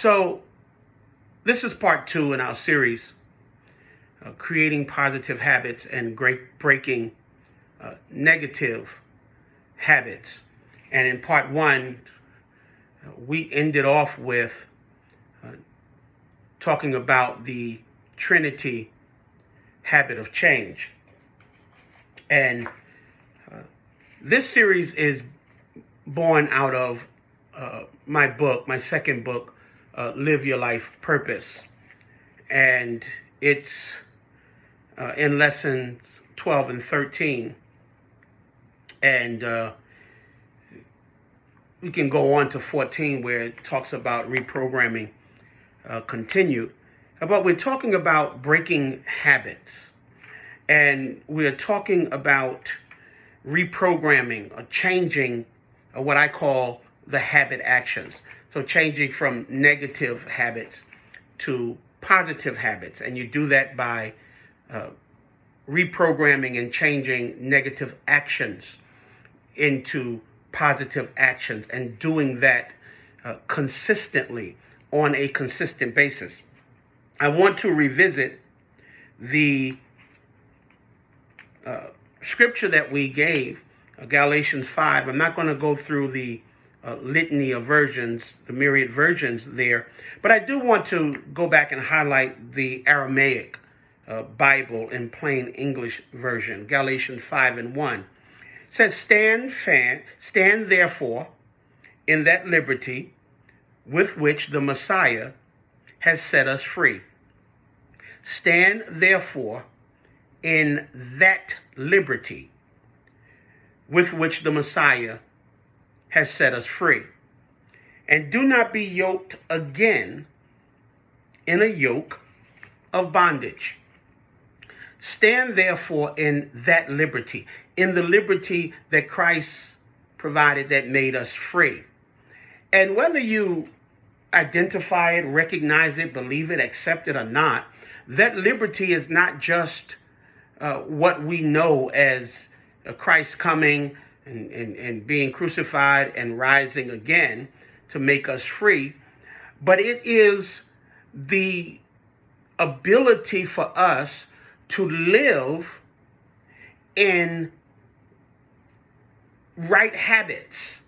So this is part 2 in our series, creating positive habits and breaking negative habits. And in part 1, we ended off with talking about the Trinity habit of change. And this series is born out of my book, my second book, Live Your Life Purpose. And it's in lessons 12 and 13. And we can go on to 14 where it talks about reprogramming continued. But we're talking about breaking habits. And we're talking about reprogramming or changing what I call the habit actions. So changing from negative habits to positive habits. And you do that by reprogramming and changing negative actions into positive actions, and doing that consistently on a consistent basis. I want to revisit the scripture that we gave, Galatians 5. I'm not going to go through the litany of versions, the myriad versions there, but I do want to go back and highlight the Aramaic Bible in plain English version, Galatians 5 and 1. It says, stand therefore in that liberty with which the Messiah has set us free. Stand therefore in that liberty with which the Messiah has set us free. And do not be yoked again in a yoke of bondage. Stand therefore in that liberty, in the liberty that Christ provided that made us free. And whether you identify it, recognize it, believe it, accept it or not, that liberty is not just what we know as Christ coming and being crucified and rising again to make us free, but it is the ability for us to live in right habits,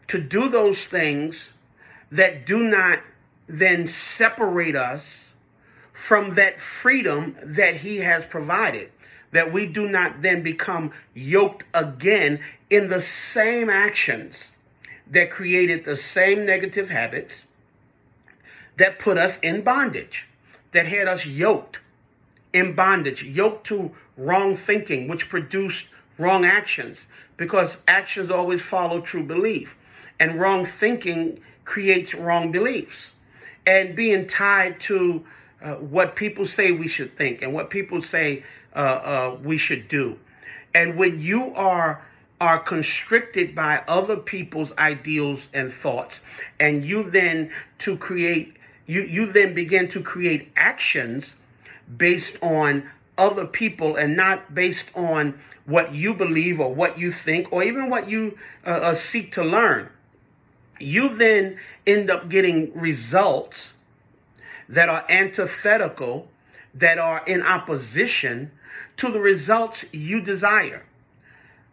to do those things that do not then separate us from that freedom that he has provided, that we do not then become yoked again in the same actions that created the same negative habits that put us in bondage, that had us yoked in bondage, yoked to wrong thinking, which produced wrong actions, because actions always follow true belief, and wrong thinking creates wrong beliefs, and being tied to what people say we should think and what people say we should do. And when you are constricted by other people's ideals and thoughts, and you then begin to create actions based on other people and not based on what you believe or what you think or even what you seek to learn, you then end up getting results that are antithetical, that are in opposition to the results you desire.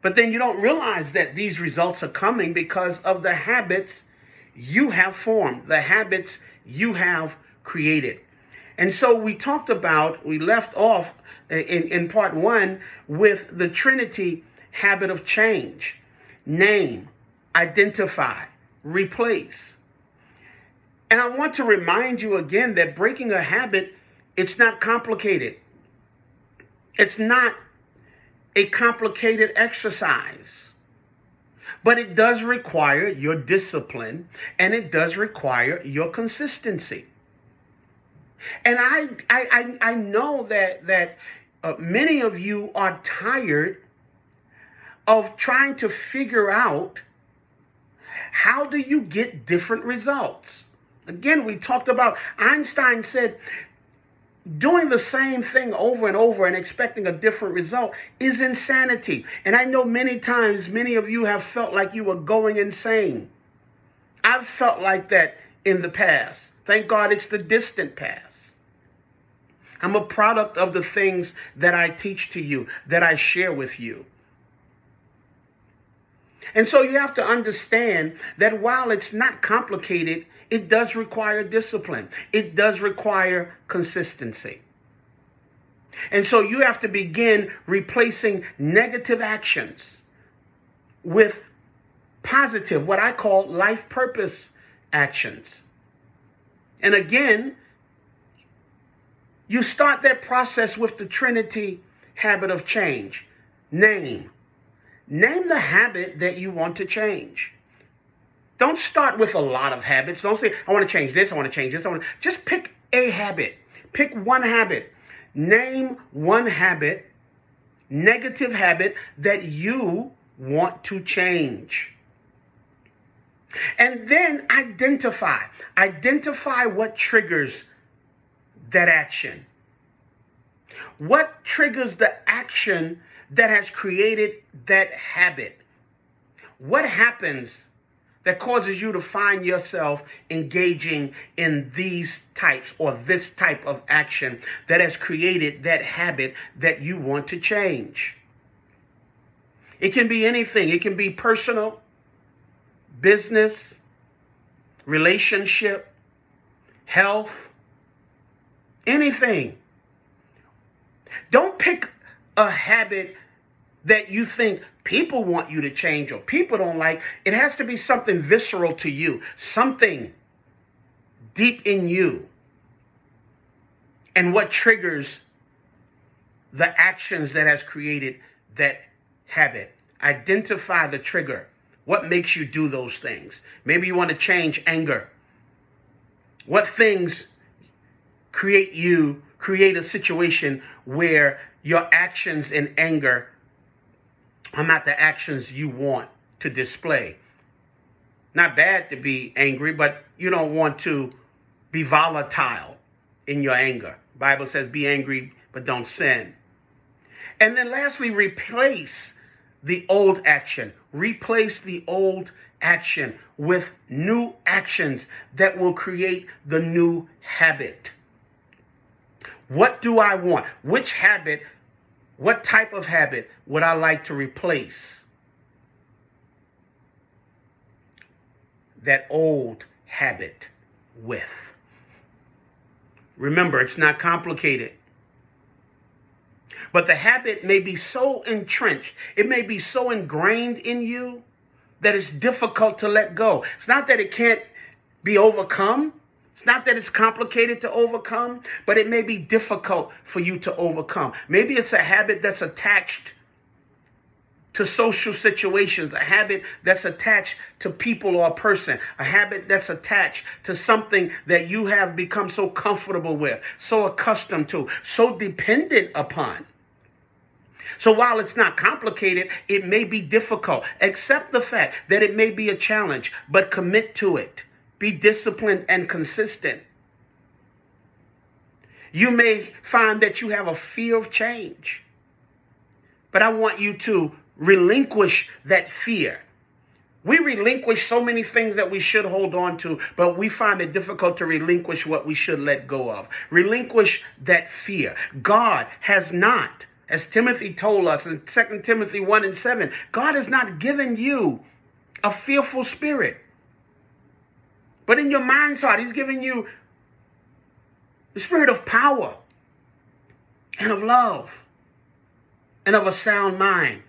But then you don't realize that these results are coming because of the habits you have formed, the habits you have created. And so we left off in part 1 with the Trinity habit of change: name, identify, replace. And I want to remind you again that breaking a habit, it's not complicated. It's not a complicated exercise, but it does require your discipline, and it does require your consistency. And I know that many of you are tired of trying to figure out, how do you get different results? Again, we talked about, Einstein said, doing the same thing over and over and expecting a different result is insanity. And I know many times, many of you have felt like you were going insane. I've felt like that in the past. Thank God it's the distant past. I'm a product of the things that I teach to you, that I share with you. And so you have to understand that while it's not complicated, it does require discipline. It does require consistency. And so you have to begin replacing negative actions with positive, what I call life purpose actions. And again, you start that process with the Trinity habit of change. Name the habit that you want to change. Don't start with a lot of habits. Don't say, I want to change this, I want to change this. Just pick a habit. Pick one habit. Name one habit, negative habit, that you want to change. And then identify what triggers that action. What triggers the action that has created that habit? What happens that causes you to find yourself engaging in these types or this type of action that has created that habit that you want to change? It can be anything. It can be personal, business, relationship, health, anything. Don't pick a habit that you think people want you to change or people don't like. It has to be something visceral to you, something deep in you. And what triggers the actions that has created that habit. Identify the trigger. What makes you do those things? Maybe you want to change anger. What things create a situation where your actions in anger are not the actions you want to display? Not bad to be angry, but you don't want to be volatile in your anger. Bible says be angry, but don't sin. And then lastly, replace the old action. Replace the old action with new actions that will create the new habit. What do I want? Which habit, what type of habit would I like to replace that old habit with? Remember, it's not complicated. But the habit may be so entrenched, it may be so ingrained in you that it's difficult to let go. It's not that it can't be overcome. It's not that it's complicated to overcome, but it may be difficult for you to overcome. Maybe it's a habit that's attached to social situations, a habit that's attached to people or a person, a habit that's attached to something that you have become so comfortable with, so accustomed to, so dependent upon. So while it's not complicated, it may be difficult. Accept the fact that it may be a challenge, but commit to it. Be disciplined and consistent. You may find that you have a fear of change, but I want you to relinquish that fear. We relinquish so many things that we should hold on to, but we find it difficult to relinquish what we should let go of. Relinquish that fear. God has not, as Timothy told us in 2 Timothy 1:7, God has not given you a fearful spirit. But in your mind's heart, he's given you the spirit of power and of love and of a sound mind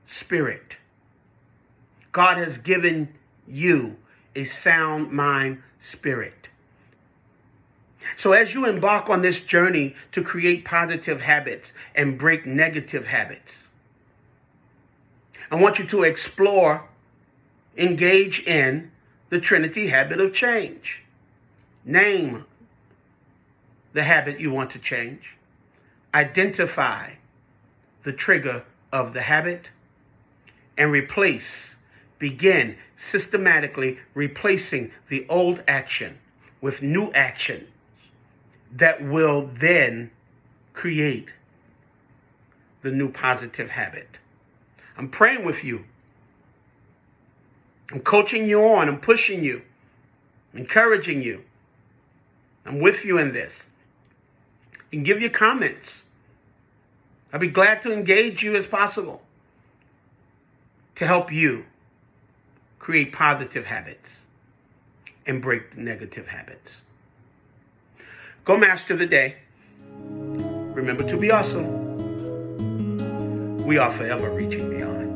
spirit. God has given you a sound mind spirit. So as you embark on this journey to create positive habits and break negative habits, I want you to explore, engage in the Trinity habit of change. Name the habit you want to change. Identify the trigger of the habit and begin systematically replacing the old action with new action that will then create the new positive habit. I'm praying with you. I'm coaching you on. I'm pushing you encouraging you. I'm with you in this. You can give your comments. I'll be glad to engage you as possible to help you create positive habits and break negative habits. Go master the day. Remember to be awesome. We are forever reaching beyond.